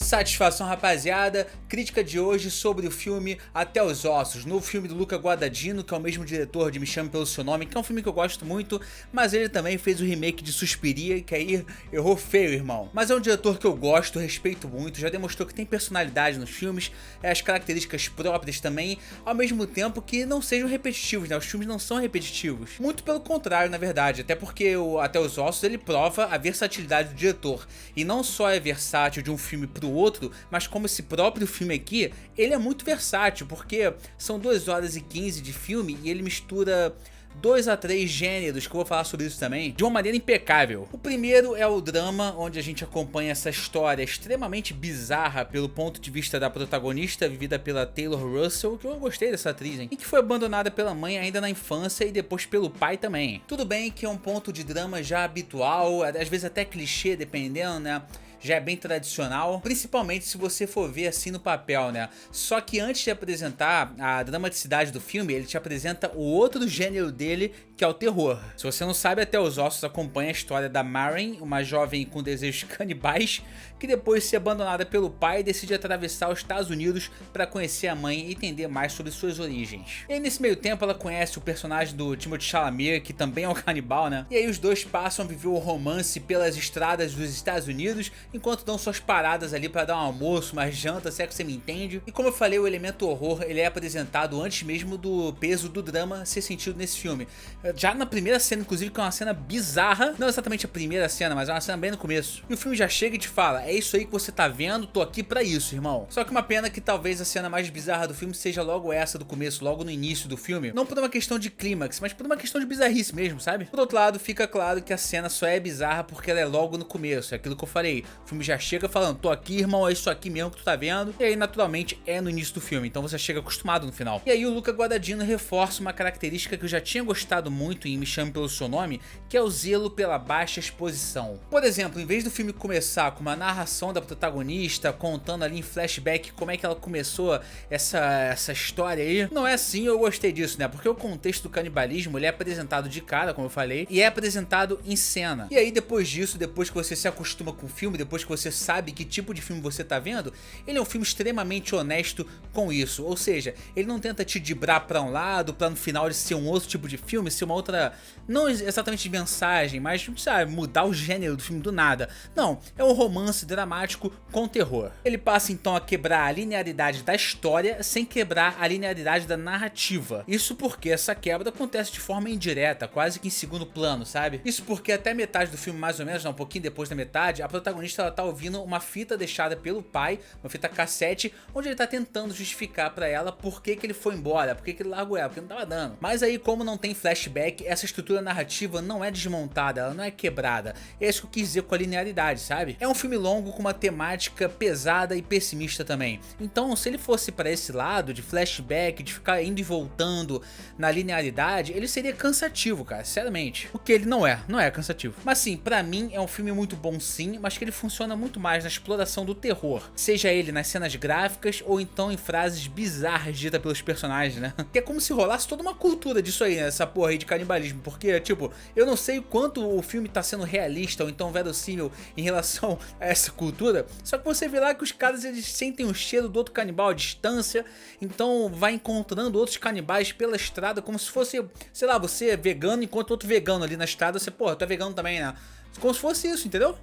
Satisfação, rapaziada. Crítica de hoje sobre o filme Até os Ossos, novo filme do Luca Guadagnino, que é o mesmo diretor de Me Chame Pelo Seu Nome, que é um filme que eu gosto muito, mas ele também fez o remake de Suspiria, que aí errou feio, irmão. Mas é um diretor que eu gosto, respeito muito, já demonstrou que tem personalidade nos filmes, as características próprias também, ao mesmo tempo que não sejam repetitivos, né? Os filmes não são repetitivos. Muito pelo contrário, na verdade, até porque o Até os Ossos ele prova a versatilidade do diretor, e não só é versátil de um filme pro outro, mas como esse próprio filme aqui, ele é muito versátil, porque são 2 horas e 15 de filme e ele mistura 2 a 3 gêneros, que eu vou falar sobre isso também, de uma maneira impecável. O primeiro é o drama, onde a gente acompanha essa história extremamente bizarra pelo ponto de vista da protagonista, vivida pela Taylor Russell, que eu gostei dessa atriz, hein? E que foi abandonada pela mãe ainda na infância e depois pelo pai também. Tudo bem que é um ponto de drama já habitual, às vezes até clichê, dependendo, né? Já é bem tradicional, principalmente se você for ver assim no papel, né? Só que antes de apresentar a dramaticidade do filme, ele te apresenta o outro gênero dele, que é o terror. Se você não sabe, Até os Ossos acompanha a história da Maren, uma jovem com desejos canibais, que depois de ser abandonada pelo pai, decide atravessar os Estados Unidos para conhecer a mãe e entender mais sobre suas origens. E aí, nesse meio tempo, ela conhece o personagem do Timothée Chalamet, que também é um canibal, né? E aí os dois passam a viver o romance pelas estradas dos Estados Unidos, enquanto dão suas paradas ali para dar um almoço, uma janta, se é que você me entende. E como eu falei, o elemento horror ele é apresentado antes mesmo do peso do drama ser sentido nesse filme. Já na primeira cena, inclusive, que é uma cena bizarra, não exatamente a primeira cena, mas é uma cena bem no começo. E o filme já chega e te fala, é isso aí que você tá vendo, tô aqui pra isso, irmão. Só que uma pena que talvez a cena mais bizarra do filme seja logo essa do começo, logo no início do filme. Não por uma questão de clímax, mas por uma questão de bizarrice mesmo, sabe? Por outro lado, fica claro que a cena só é bizarra porque ela é logo no começo, é aquilo que eu falei. O filme já chega falando, tô aqui, irmão, é isso aqui mesmo que tu tá vendo. E aí, naturalmente, é no início do filme, então você chega acostumado no final. E aí o Luca Guadagnino reforça uma característica que eu já tinha gostado muito em Me Chame Pelo Seu Nome, que é o zelo pela baixa exposição. Por exemplo, em vez do filme começar com uma narração da protagonista, contando ali em flashback como é que ela começou essa história aí, não é assim. Eu gostei disso, né? Porque o contexto do canibalismo, ele é apresentado de cara, como eu falei, e é apresentado em cena. E aí, depois disso, depois que você se acostuma com o filme, depois que você sabe que tipo de filme você tá vendo, ele é um filme extremamente honesto com isso, ou seja, ele não tenta te dibrar pra um lado, pra no final ele ser um outro tipo de filme, ser uma outra, não exatamente de mensagem, mas, sabe, mudar o gênero do filme do nada. Não, é um romance dramático com terror. Ele passa então a quebrar a linearidade da história sem quebrar a linearidade da narrativa. Isso porque essa quebra acontece de forma indireta, quase que em segundo plano, sabe? Isso porque até metade do filme, mais ou menos, um pouquinho depois da metade, a protagonista ela tá ouvindo uma fita deixada pelo pai, uma fita cassete, onde ele tá tentando justificar pra ela por que ele foi embora, por que ele largou ela, porque não tava dando. Mas aí, como não tem flashback, essa estrutura narrativa não é desmontada, ela não é quebrada. É isso que eu quis dizer com a linearidade, sabe? É um filme longo com uma temática pesada e pessimista também. Então, se ele fosse pra esse lado de flashback, de ficar indo e voltando na linearidade, ele seria cansativo, cara, sinceramente. O que ele não é cansativo. Mas sim, pra mim é um filme muito bom sim, mas que ele funciona muito mais na exploração do terror, seja ele nas cenas gráficas ou então em frases bizarras ditas pelos personagens, né? Que é como se rolasse toda uma cultura disso aí, né? Essa porra aí de canibalismo, porque, tipo, eu não sei o quanto o filme tá sendo realista ou então verossímil em relação a essa cultura, só que você vê lá que os caras eles sentem o cheiro do outro canibal à distância, então vai encontrando outros canibais pela estrada como se fosse, sei lá, você é vegano enquanto outro vegano ali na estrada, você, porra, tu é vegano também, né? Como se fosse isso, entendeu?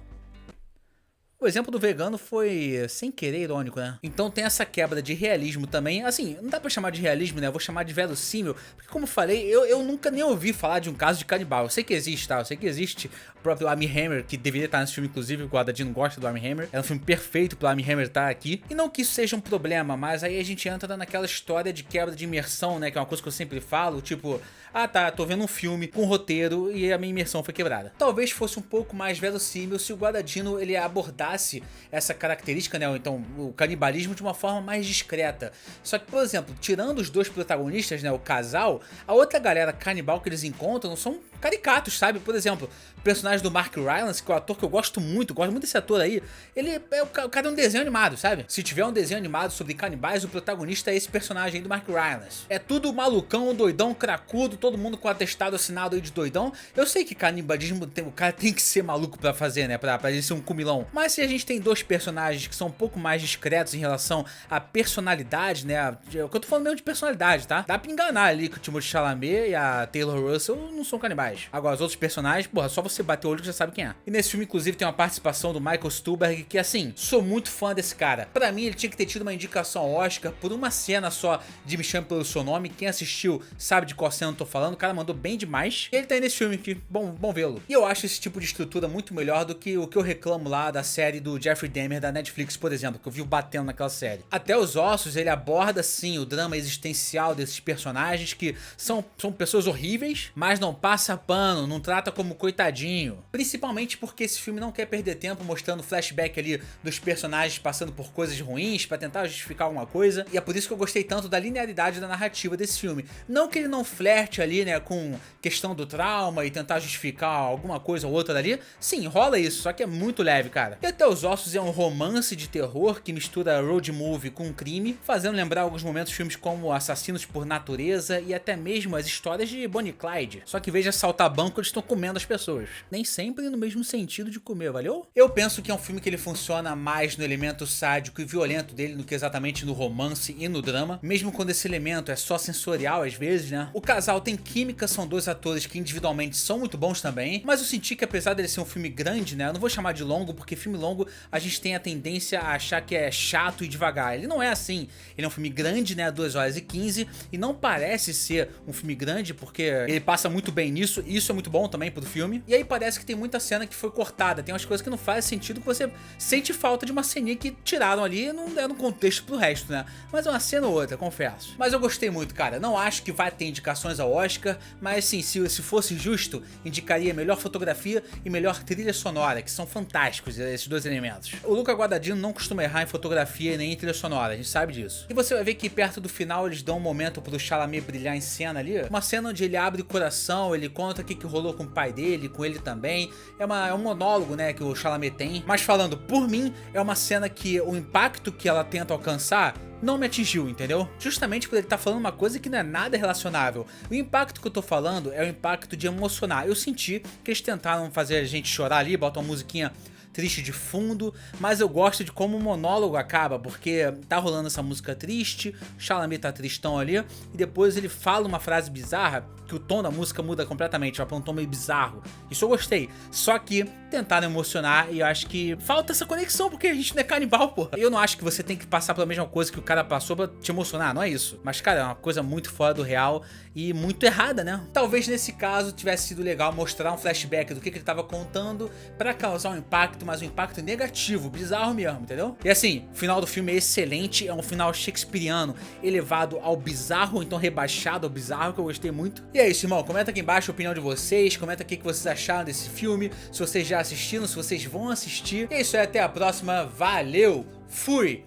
O exemplo do vegano foi sem querer irônico, né? Então tem essa quebra de realismo também. Assim, não dá pra chamar de realismo, né? Eu vou chamar de verossímil. Porque como eu falei, eu nunca nem ouvi falar de um caso de canibal. Eu sei que existe, tá? Eu sei que existe o próprio Armie Hammer, que deveria estar nesse filme, inclusive. O Guadagnino gosta do Armie Hammer. É um filme perfeito pro Armie Hammer estar aqui. E não que isso seja um problema, mas aí a gente entra naquela história de quebra de imersão, né? Que é uma coisa que eu sempre falo, tipo... Ah tá, tô vendo um filme com roteiro e a minha imersão foi quebrada. Talvez fosse um pouco mais verossímil se o Guadagnino ele abordasse essa característica, né, ou então o canibalismo de uma forma mais discreta. Só que, por exemplo, tirando os dois protagonistas, né, o casal, a outra galera canibal que eles encontram são caricatos, sabe? Por exemplo, o personagem do Mark Rylance, que é um ator que eu gosto muito desse ator aí, ele é o cara de um desenho animado, sabe? Se tiver um desenho animado sobre canibais, o protagonista é esse personagem aí do Mark Rylance. É tudo malucão, doidão, cracudo, todo mundo com atestado assinado aí de doidão. Eu sei que canibalismo, o cara tem que ser maluco pra fazer, né? Pra ele ser um comilão. Mas se a gente tem dois personagens que são um pouco mais discretos em relação à personalidade, né? Eu tô falando mesmo de personalidade, tá? Dá pra enganar ali que o Timothée Chalamet e a Taylor Russell não são canibais. Agora, os outros personagens, porra, só você bater o olho que já sabe quem é. E nesse filme, inclusive, tem uma participação do Michael Stuhlbarg, que assim, sou muito fã desse cara. Pra mim, ele tinha que ter tido uma indicação ao Oscar por uma cena só de Me Chame Pelo Seu Nome. Quem assistiu sabe de qual cena eu tô falando, o cara mandou bem demais. E ele tá aí nesse filme aqui, bom vê-lo. E eu acho esse tipo de estrutura muito melhor do que o que eu reclamo lá da série do Jeffrey Dahmer da Netflix, por exemplo, que eu vi batendo naquela série. Até os Ossos, ele aborda sim o drama existencial desses personagens que são pessoas horríveis, mas não passa pano, não trata como coitadinho. Principalmente porque esse filme não quer perder tempo mostrando flashback ali dos personagens passando por coisas ruins pra tentar justificar alguma coisa. E é por isso que eu gostei tanto da linearidade da narrativa desse filme. Não que ele não flerte ali, né, com questão do trauma e tentar justificar alguma coisa ou outra ali. Sim, rola isso, só que é muito leve, cara. E Até os Ossos é um romance de terror que mistura road movie com crime, fazendo lembrar alguns momentos filmes como Assassinos por Natureza e até mesmo as histórias de Bonnie e Clyde. Só que em vez de assaltar banco, eles estão comendo as pessoas. Nem sempre no mesmo sentido de comer, valeu? Eu penso que é um filme que ele funciona mais no elemento sádico e violento dele do que exatamente no romance e no drama, mesmo quando esse elemento é só sensorial às vezes, né? O casal tem química, são dois atores que individualmente são muito bons também, mas eu senti que apesar dele ser um filme grande, né? Eu não vou chamar de longo, porque filme longo a gente tem a tendência a achar que é chato e devagar. Ele não é assim. Ele é um filme grande, né? 2 horas e 15, e não parece ser um filme grande, porque ele passa muito bem nisso, e isso é muito bom também pro filme. E aí parece que tem muita cena que foi cortada, tem umas coisas que não fazem sentido, que você sente falta de uma ceninha que tiraram ali e não deram contexto pro resto, né? Mas é uma cena ou outra, confesso. Mas eu gostei muito, cara. Não acho que vai ter indicações ao Oscar, mas sim, se fosse justo, indicaria melhor fotografia e melhor trilha sonora, que são fantásticos esses dois elementos. O Luca Guadagnino não costuma errar em fotografia nem em trilha sonora, a gente sabe disso. E você vai ver que perto do final eles dão um momento pro Chalamet brilhar em cena ali, uma cena onde ele abre o coração, ele conta o que rolou com o pai dele, com ele também. É um monólogo, né, que o Chalamet tem. Mas falando por mim, é uma cena que o impacto que ela tenta alcançar não me atingiu, entendeu? Justamente por ele estar falando uma coisa que não é nada relacionável. O impacto que eu tô falando é o impacto de emocionar. Eu senti que eles tentaram fazer a gente chorar ali, botam uma musiquinha triste de fundo, mas eu gosto de como o monólogo acaba, porque tá rolando essa música triste, o Chalamet tá tristão ali, e depois ele fala uma frase bizarra, que o tom da música muda completamente, vai pra um tom meio bizarro. Isso eu gostei, só que tentaram emocionar e eu acho que falta essa conexão, porque a gente não é canibal, porra. Eu não acho que você tem que passar pela mesma coisa que o cara passou pra te emocionar, não é isso. Mas, cara, é uma coisa muito fora do real e muito errada, né? Talvez nesse caso tivesse sido legal mostrar um flashback do que ele tava contando pra causar um impacto, mas um impacto negativo, bizarro mesmo, entendeu? E assim, o final do filme é excelente, é um final shakespeariano, elevado ao bizarro, então rebaixado ao bizarro, que eu gostei muito. E é isso, irmão, comenta aqui embaixo a opinião de vocês, comenta aqui o que vocês acharam desse filme, se vocês já assistiram, se vocês vão assistir. E é isso aí, até a próxima, valeu, fui!